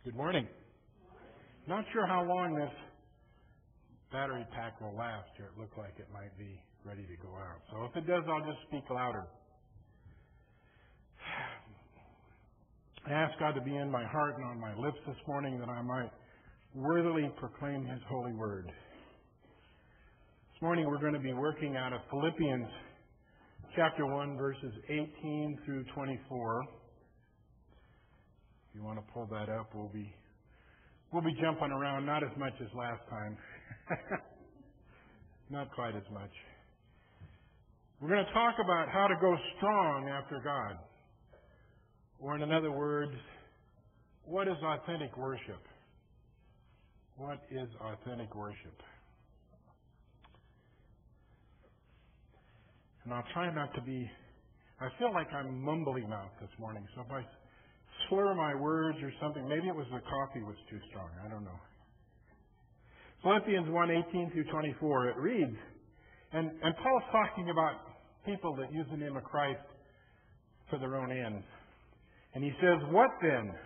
Good morning. Not sure how long this battery pack will last here. It looked like it might be ready to go out. So if it does, I'll just speak louder. I ask God to be in my heart and on my lips this morning that I might worthily proclaim His holy word. This morning we're going to be working out of Philippians chapter 1, verses 18 through 24. If you want to pull that up, we'll be jumping around, not as much as last time. Not quite as much. We're going to talk about how to go strong after God. Or in other words, what is authentic worship? What is authentic worship? And I'll try not to be, I feel like I'm mumbly mouth this morning, so if I slur my words or something, maybe it was the coffee was too strong, I don't know. Philippians 1:18 through 24, it reads, and Paul's talking about people that use the name of Christ for their own ends. And he says, "What then?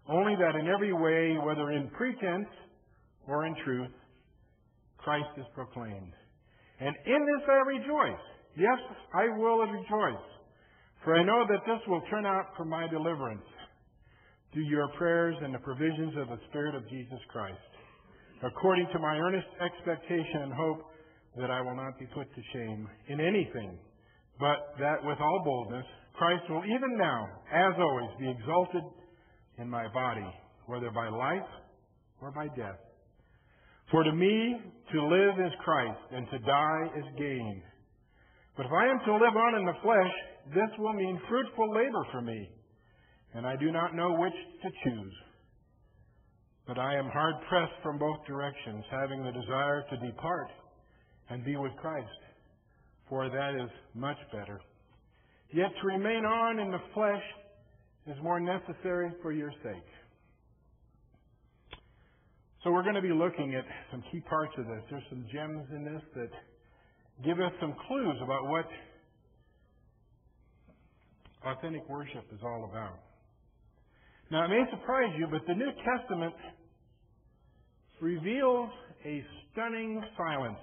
Only that in every way, whether in pretense or in truth, Christ is proclaimed. And in this I rejoice. Yes, I will rejoice. For I know that this will turn out for my deliverance through your prayers and the provisions of the Spirit of Jesus Christ, according to my earnest expectation and hope that I will not be put to shame in anything, but that with all boldness Christ will even now, as always, be exalted in my body, whether by life or by death. For to me, to live is Christ, and to die is gain. But if I am to live on in the flesh, this will mean fruitful labor for me, and I do not know which to choose. But I am hard-pressed from both directions, having the desire to depart and be with Christ, for that is much better. Yet to remain on in the flesh is more necessary for your sake." So we're going to be looking at some key parts of this. There's some gems in this that give us some clues about what authentic worship is all about. Now, it may surprise you, but the New Testament reveals a stunning silence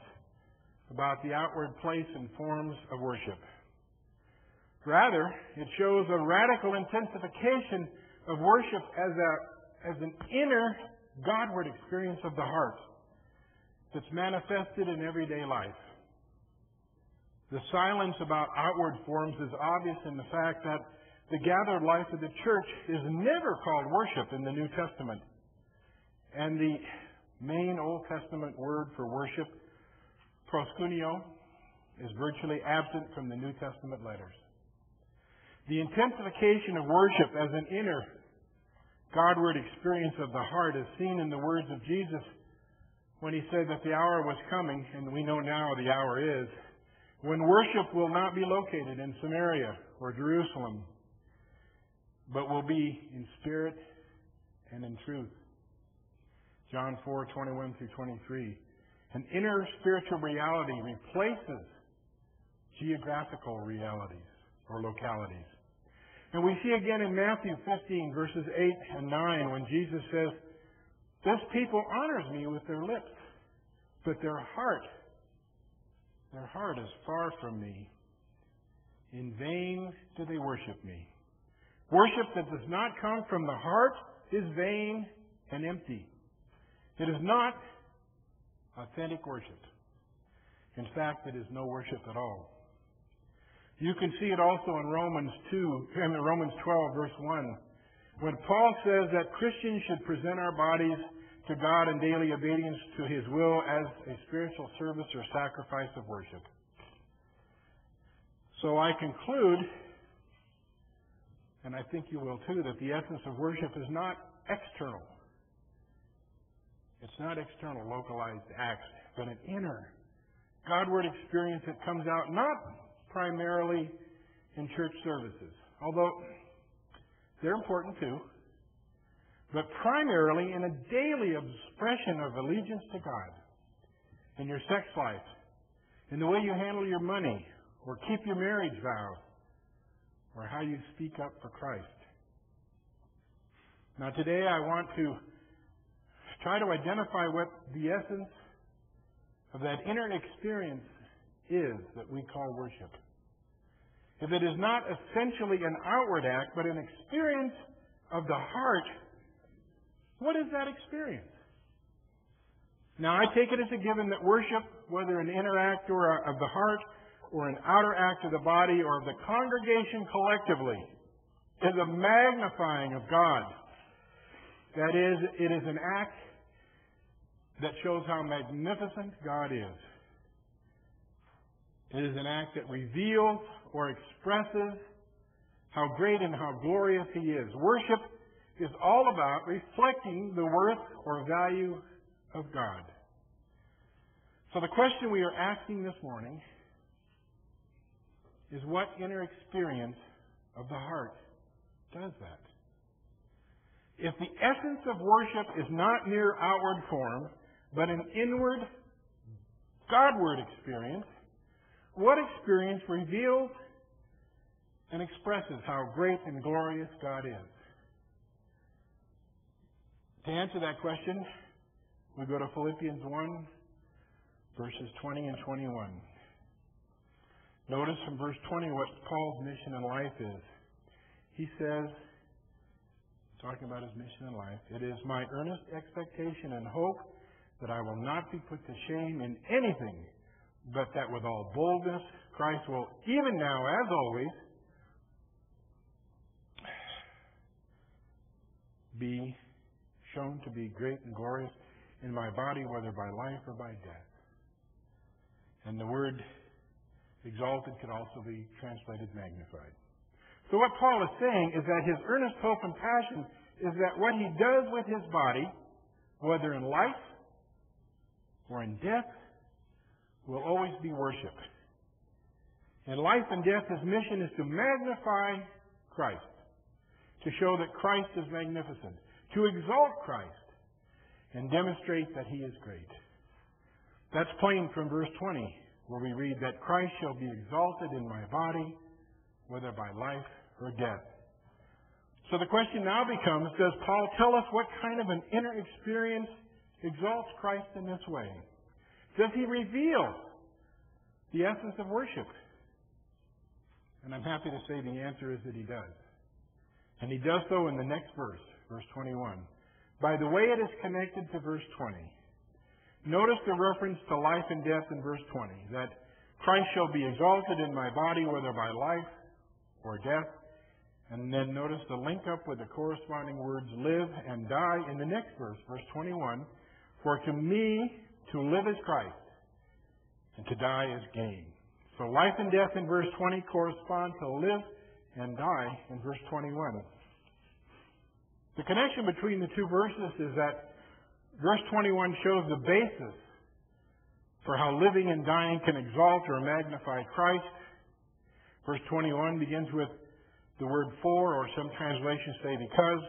about the outward place and forms of worship. Rather, it shows a radical intensification of worship as an inner Godward experience of the heart that's manifested in everyday life. The silence about outward forms is obvious in the fact that the gathered life of the church is never called worship in the New Testament. And the main Old Testament word for worship, proskuneo, is virtually absent from the New Testament letters. The intensification of worship as an inner Godward experience of the heart is seen in the words of Jesus when He said that the hour was coming, and we know now the hour is, when worship will not be located in Samaria or Jerusalem, but will be in spirit and in truth. John 4:21 through 23. An inner spiritual reality replaces geographical realities or localities. And we see again in Matthew 15, verses 8 and 9, when Jesus says, "This people honors me with their lips, but their heart is far from me. In vain do they worship me." Worship that does not come from the heart is vain and empty. It is not authentic worship. In fact, it is no worship at all. You can see it also in Romans 12, verse 1, when Paul says that Christians should present our bodies to God in daily obedience to His will as a spiritual service or sacrifice of worship. So I conclude, and I think you will too, that the essence of worship is not external. It's not external, localized acts, but an inner Godward experience that comes out not primarily in church services, although they're important too, but primarily in a daily expression of allegiance to God, in your sex life, in the way you handle your money, or keep your marriage vows, or how you speak up for Christ. Now today I want to try to identify what the essence of that inner experience is that we call worship. If it is not essentially an outward act, but an experience of the heart, what is that experience? Now, I take it as a given that worship, whether an inner act or of the heart, or an outer act of the body, or of the congregation collectively, is a magnifying of God. That is, it is an act that shows how magnificent God is. It is an act that reveals or expresses how great and how glorious He is. Worship is all about reflecting the worth or value of God. So the question we are asking this morning is, what inner experience of the heart does that? If the essence of worship is not mere outward form, but an inward, Godward experience, what experience reveals and expresses how great and glorious God is? To answer that question, we go to Philippians 1, verses 20 and 21. Notice from verse 20 what Paul's mission in life is. He says, talking about his mission in life, "It is my earnest expectation and hope that I will not be put to shame in anything, but that with all boldness Christ will, even now as always, be shown to be great and glorious in my body, whether by life or by death." And the word exalted could also be translated magnified. So what Paul is saying is that his earnest hope and passion is that what he does with his body, whether in life or in death, will always be worship. In life and death, his mission is to magnify Christ, to show that Christ is magnificent, to exalt Christ, and demonstrate that He is great. That's plain from verse 20, where we read that Christ shall be exalted in my body, whether by life or death. So the question now becomes, does Paul tell us what kind of an inner experience exalts Christ in this way? Does he reveal the essence of worship? And I'm happy to say the answer is that he does. And he does so in the next verse, verse 21. By the way it is connected to verse 20. Notice the reference to life and death in verse 20, that Christ shall be exalted in my body, whether by life or death. And then notice the link up with the corresponding words live and die in the next verse, verse 21. For to me to live is Christ, and to die is gain. So life and death in verse 20 correspond to live and die in verse 21. The connection between the two verses is that verse 21 shows the basis for how living and dying can exalt or magnify Christ. Verse 21 begins with the word for, or some translations say because,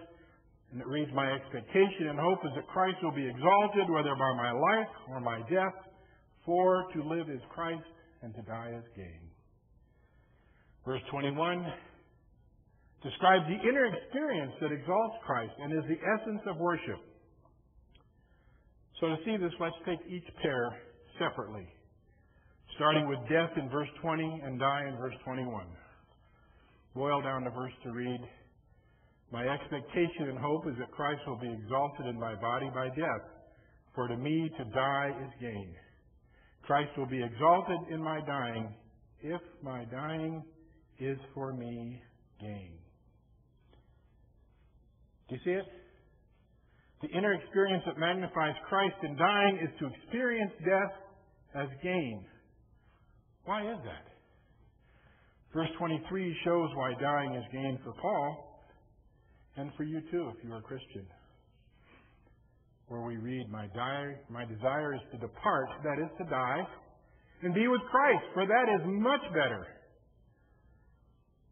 and it reads, my expectation and hope is that Christ will be exalted, whether by my life or my death, for to live is Christ and to die is gain. Verse 21 describes the inner experience that exalts Christ and is the essence of worship. So to see this, let's take each pair separately, starting with death in verse 20 and die in verse 21. Boil down the verse to read, my expectation and hope is that Christ will be exalted in my body by death, for to me to die is gain. Christ will be exalted in my dying, if my dying is for me gain. Do you see it? The inner experience that magnifies Christ in dying is to experience death as gain. Why is that? Verse 23 shows why dying is gain for Paul, and for you too, if you're a Christian. Where we read, my desire is to depart, that is to die, and be with Christ, for that is much better.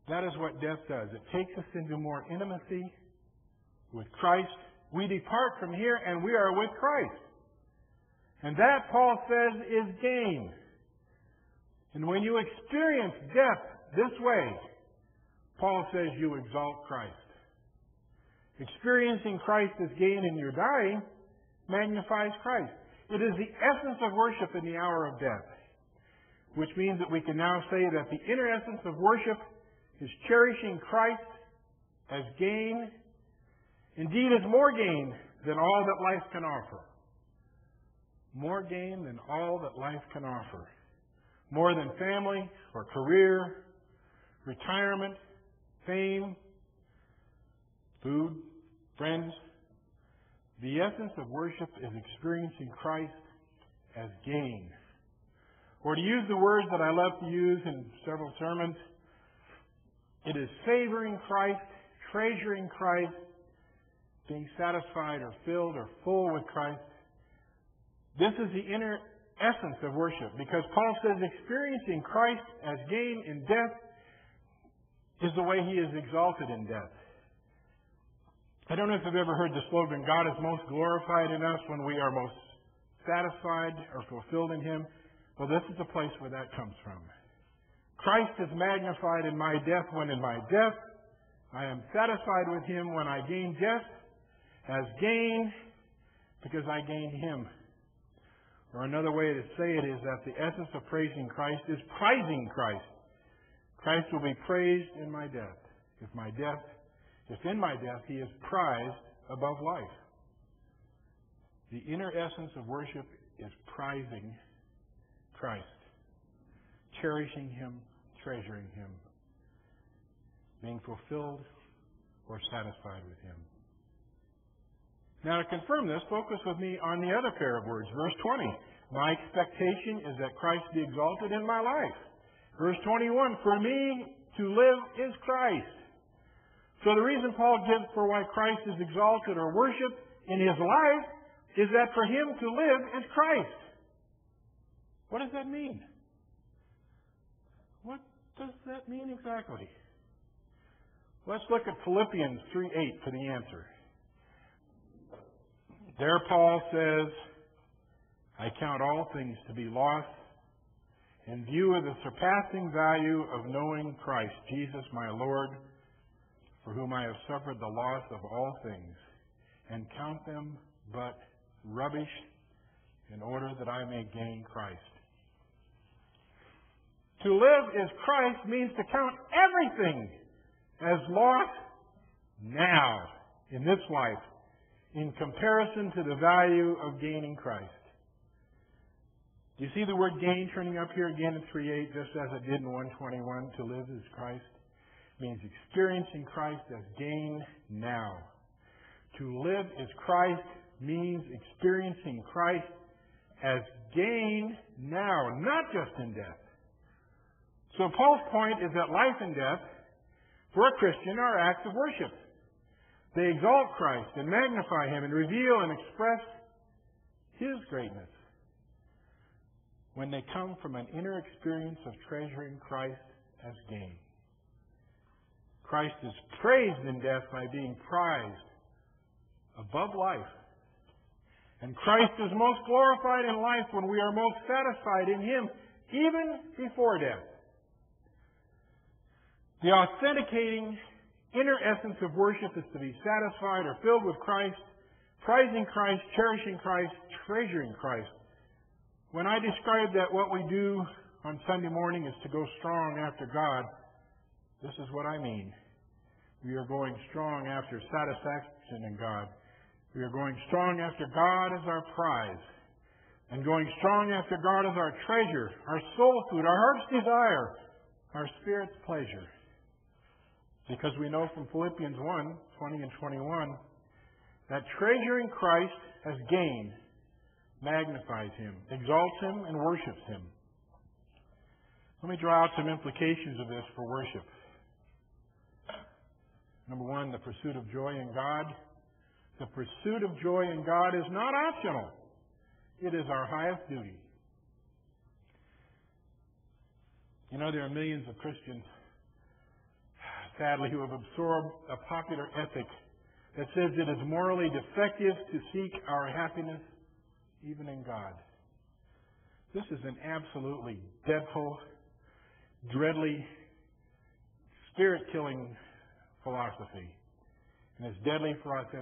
That is what death does. It takes us into more intimacy with Christ. We depart from here and we are with Christ. And that, Paul says, is gain. And when you experience death this way, Paul says you exalt Christ. Experiencing Christ as gain in your dying magnifies Christ. It is the essence of worship in the hour of death, which means that we can now say that the inner essence of worship is cherishing Christ as gain, indeed as more gain than all that life can offer. More gain than all that life can offer. More than family or career, retirement, fame, food, friends. The essence of worship is experiencing Christ as gain. Or to use the words that I love to use in several sermons, it is savoring Christ, treasuring Christ, being satisfied or filled or full with Christ. This is the inner essence of worship, because Paul says experiencing Christ as gain in death is the way He is exalted in death. I don't know if you've ever heard the slogan, God is most glorified in us when we are most satisfied or fulfilled in Him. Well, this is the place where that comes from. Christ is magnified in my death when in my death I am satisfied with Him when I gain death as gain because I gained Him. Or another way to say it is that the essence of praising Christ is prizing Christ. Christ will be praised in my death. If in my death He is prized above life. The inner essence of worship is prizing Christ, cherishing Him, treasuring Him, being fulfilled or satisfied with Him. Now, to confirm this, focus with me on the other pair of words. Verse 20. My expectation is that Christ be exalted in my life. Verse 21. For me to live is Christ. So the reason Paul gives for why Christ is exalted or worshipped in his life is that for him to live is Christ. What does that mean? What does that mean exactly? Let's look at Philippians 3:8 for the answer. There Paul says, I count all things to be lost in view of the surpassing value of knowing Christ, Jesus my Lord, for whom I have suffered the loss of all things, and count them but rubbish in order that I may gain Christ. To live as Christ means to count everything as lost now, in this life, in comparison to the value of gaining Christ. Do you see the word gain turning up here again in 3:8, just as it did in 121? To live as Christ means experiencing Christ as gain now. To live as Christ means experiencing Christ as gain now, not just in death. So Paul's point is that life and death, for a Christian, are acts of worship. They exalt Christ and magnify Him and reveal and express His greatness when they come from an inner experience of treasuring Christ as gain. Christ is praised in death by being prized above life. And Christ is most glorified in life when we are most satisfied in Him, even before death. The authenticating inner essence of worship is to be satisfied or filled with Christ, prizing Christ, cherishing Christ, treasuring Christ. When I describe that what we do on Sunday morning is to go strong after God, this is what I mean. We are going strong after satisfaction in God. We are going strong after God as our prize. And going strong after God as our treasure, our soul food, our heart's desire, our spirit's pleasure. Because we know from Philippians 1:20 and 21, that treasuring Christ as gain magnifies Him, exalts Him, and worships Him. Let me draw out some implications of this for worship. Number one, the pursuit of joy in God. The pursuit of joy in God is not optional. It is our highest duty. You know, there are millions of Christians, sadly, who have absorbed a popular ethic that says it is morally defective to seek our happiness even in God. This is an absolutely dreadful, dreadly, spirit-killing philosophy. and is deadly for us